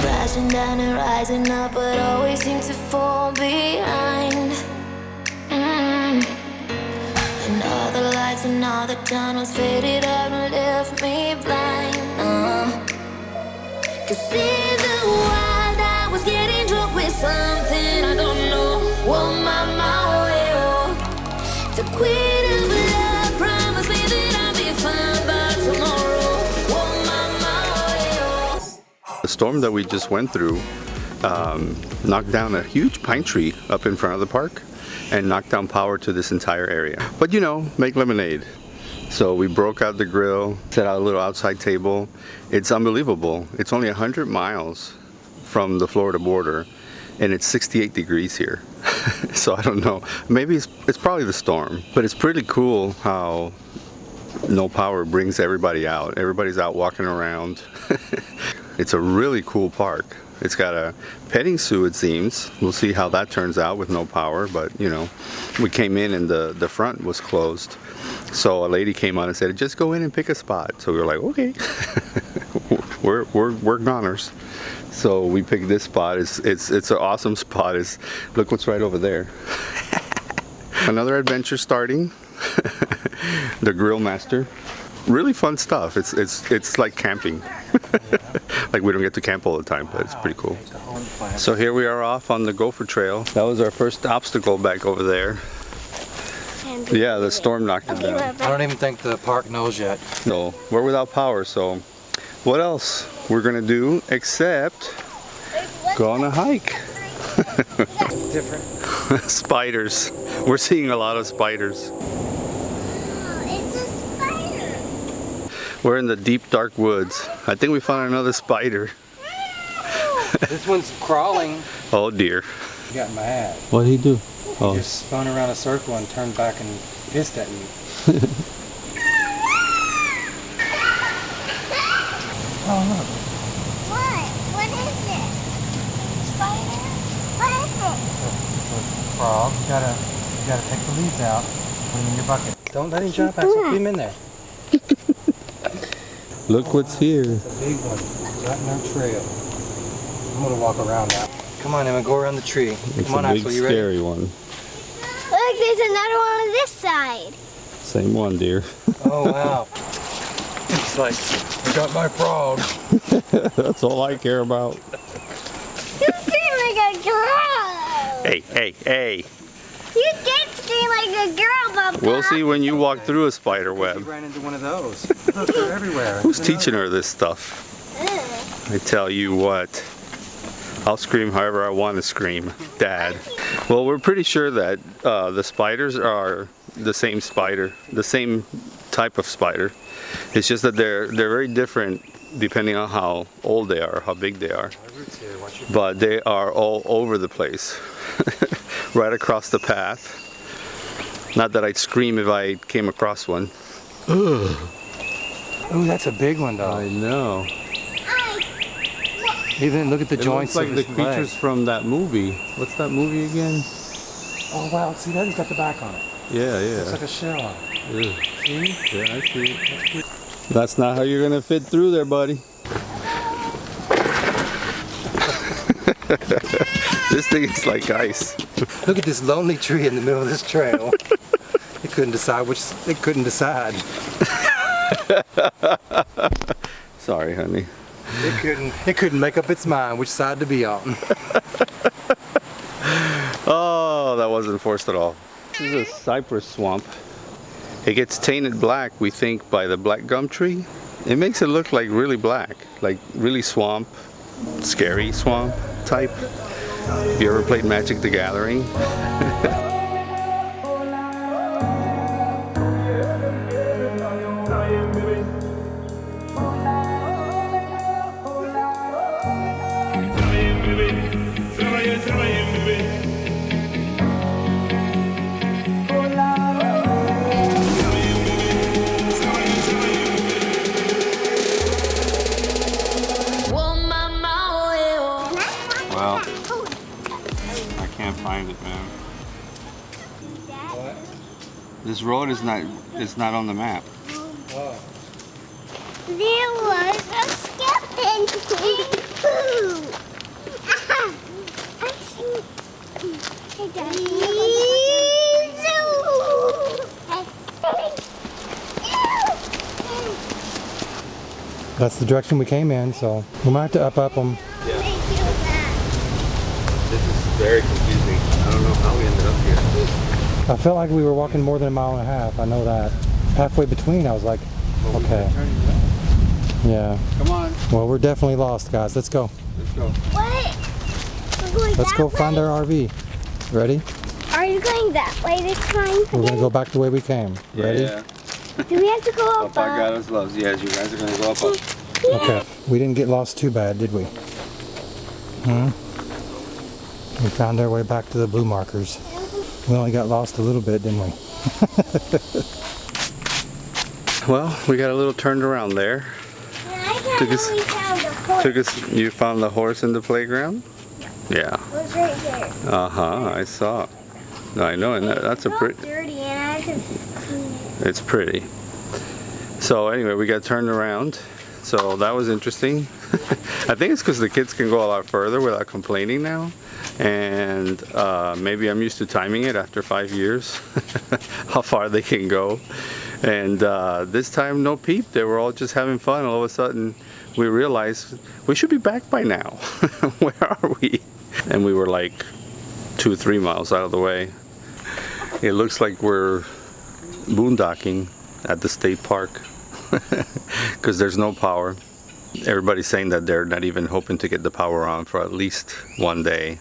Crashing down and rising up, but always seem to fall behind. And all the lights and all the tunnels faded out and left me blind. Cause in the wild I was getting drunk with something I don't know. Oh mama, oh, the queen of love promised me that I'd be fine by tomorrow. Oh mama, oh. The storm that we just went through knocked down a huge pine tree up in front of the park and knocked down power to this entire area. But you know, make lemonade. So we broke out the grill, set out a little outside table. It's unbelievable. It's only 100 miles from the Florida border and it's 68 degrees here. So I don't know, maybe it's probably the storm, but it's pretty cool how no power brings everybody out. Everybody's out walking around. It's a really cool park. It's got a petting zoo, it seems. We'll see how that turns out with no power, but you know, we came in and the front was closed. So a lady came on and said, just go in and pick a spot. So we were like, okay, we're goners. So we picked this spot. It's an awesome spot. Look what's right over there. Another adventure starting. The Grill Master. Really fun stuff. It's like camping. Like we don't get to camp all the time, but it's pretty cool. So here we are off on the Gopher Trail. That was our first obstacle back over there. Yeah, the storm knocked it down. I don't even think the park knows yet. No, we're without power, so what else we're gonna do except go on a hike. Different. Spiders. We're seeing a lot of spiders. It's a spider. We're in the deep dark woods. I think we found another spider. This one's crawling. Oh dear. He got mad. What did he do? He just spun around a circle and turned back and hissed at you. Oh look. What? What is it? Spider? What is it? It's a frog. You gotta take the leaves out. Put them in your bucket. Don't let him jump out. So put him in there. Look what's here. It's a big one. Right in our trail. I'm gonna walk around now. Come on, Emma, go around the tree. Come on, a big, Axel, you ready? scary one. Look, there's another one on this side. Same one, dear. Oh wow. It's like, I got my frog. That's all I care about. You scream like a girl. Hey, hey, hey. You did scream like a girl, Papa. We'll see when you walk through a spider She web. ran into one of those. Look, they're everywhere. Who's teaching her this stuff? I tell you what. I'll scream however I want to scream, Dad. Well, we're pretty sure that the spiders are the same spider, the same type of spider. It's just that they're very different depending on how old they are, how big they are. But they are all over the place, right across the path. Not that I'd scream if I came across one. Oh, that's a big one though. I know. Even look at the joints. It looks like of the his creatures leg. from that movie. What's that movie again? Oh wow, see that? He's got the back on it. Yeah, yeah. Looks like a shell on it. Ugh. See? Yeah, I see it. That's not how you're gonna fit through there, buddy. This thing is like ice. Look at this lonely tree in the middle of this trail. It couldn't decide which. It couldn't decide. Sorry, honey. It couldn't make up its mind which side to be on. Oh, that wasn't forced at all. This is a cypress swamp. It gets tainted black, we think, by the black gum tree. It makes it look like really black, like really swamp, scary swamp type. Have you ever played Magic the Gathering? Well, I can't find it, man. What? This road is not on the map. Oh. There was a skeleton in food. That's the direction we came in, so we might have to up them. Yeah. This is very confusing. I don't know how we ended up here. I felt like we were walking more than a mile and a half. I know that. Halfway between, I was like, okay. Yeah. Come on. Well, we're definitely lost, guys. Let's go. Let's go. What? We're going Let's that go way? find our RV. Ready? Are you going that way this time? We're gonna go back the way we came. Ready? Yeah. Do we have to go up? Papa God us loves. Yes, you guys are gonna go up. Okay. We didn't get lost too bad, did we? We found our way back to the blue markers. We only got lost a little bit, didn't we? Well, we got a little turned around there. Took us- We found the horse. Took us. You found the horse in the playground? Yeah. It was right there. I saw. I know, and that's a It's all pretty. dirty and I had to clean it. It's pretty. So anyway, we got turned around. So that was interesting. I think it's because the kids can go a lot further without complaining now. And maybe I'm used to timing it after 5 years, how far they can go. And this time, no peep. They were all just having fun. All of a sudden, we realized we should be back by now. Where are we? And we were like 2 or 3 miles out of the way. It looks like we're boondocking at the state park because there's no power. Everybody's saying that they're not even hoping to get the power on for at least one day.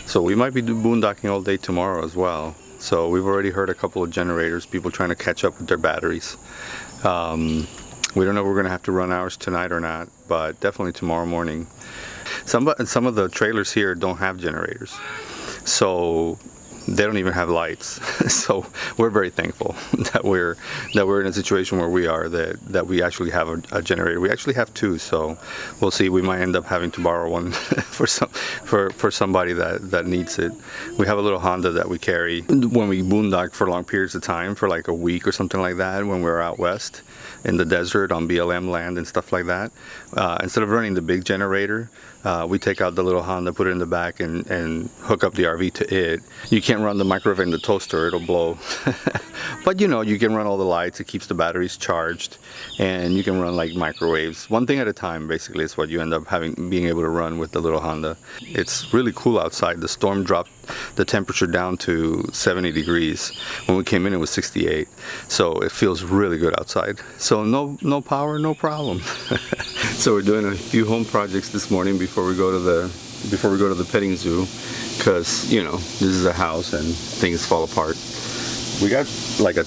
So we might be boondocking all day tomorrow as well. So we've already heard a couple of generators, people trying to catch up with their batteries. We don't know if we're going to have to run ours tonight or not, but definitely tomorrow morning. Some of the trailers here don't have generators, so they don't even have lights. So we're very thankful that we're in a situation where we are that we actually have a generator. We actually have 2, so we'll see. We might end up having to borrow one for somebody that needs it. We have a little Honda that we carry when we boondock for long periods of time, for like a week or something like that, when we're out west in the desert on BLM land and stuff like that. Instead of running the big generator, we take out the little Honda, put it in the back, and hook up the RV to it. You can't run the microwave and the toaster, it'll blow. But you know, you can run all the lights, it keeps the batteries charged, and you can run like microwaves. One thing at a time, basically, is what you end up being able to run with the little Honda. It's really cool outside. The storm dropped the temperature down to 70 degrees. When we came in, it was 68. So it feels really good outside. So no power, no problem. So we're doing a few home projects this morning before we go to the petting zoo, because you know, this is a house and things fall apart. We got like a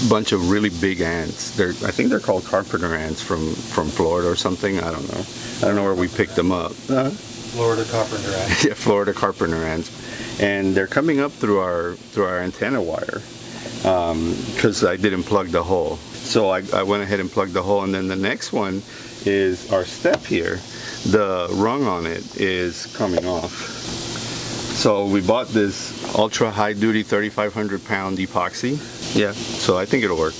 bunch of really big ants. I think they're called carpenter ants from Florida or something. I don't know. I don't know where we picked them up. Florida carpenter ants. Yeah, Florida carpenter ants, and they're coming up through our antenna wire because I didn't plug the hole. So I went ahead and plugged the hole, and then the next one is our step here. The rung on it is coming off. So we bought this ultra high duty 3,500 pound epoxy. Yeah, so I think it'll work.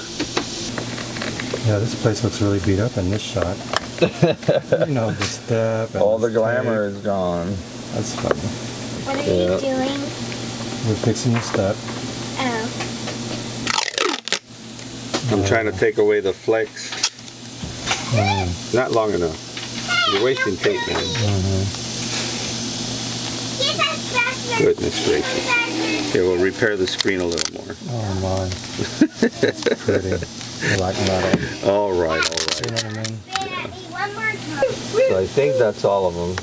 Yeah, this place looks really beat up in this shot. You know, the step. And All the glamour is gone. That's funny. What are you doing? We're fixing the step. Oh. I'm trying to take away the flex. Not long enough. You're wasting tape, man. Goodness gracious. Okay, we'll repair the screen a little more. Oh my. That's pretty. I like metal. All right. You know what I mean? One more time. So I think that's all of them.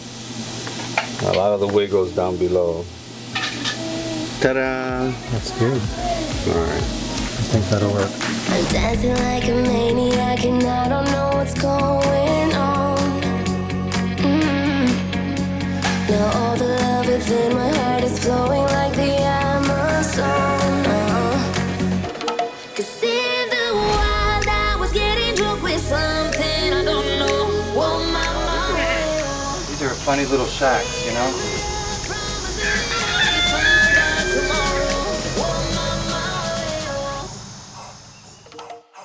A lot of the wig goes down below. Ta-da! That's good. All right. I think that'll work. I'm dancing like a maniac and I don't know what's going on. Now all the love within my heart is flowing like the Amazon. 'Cause in the wild I was getting drunk with something I don't know. Whoa, mama. These are funny little shacks, you know?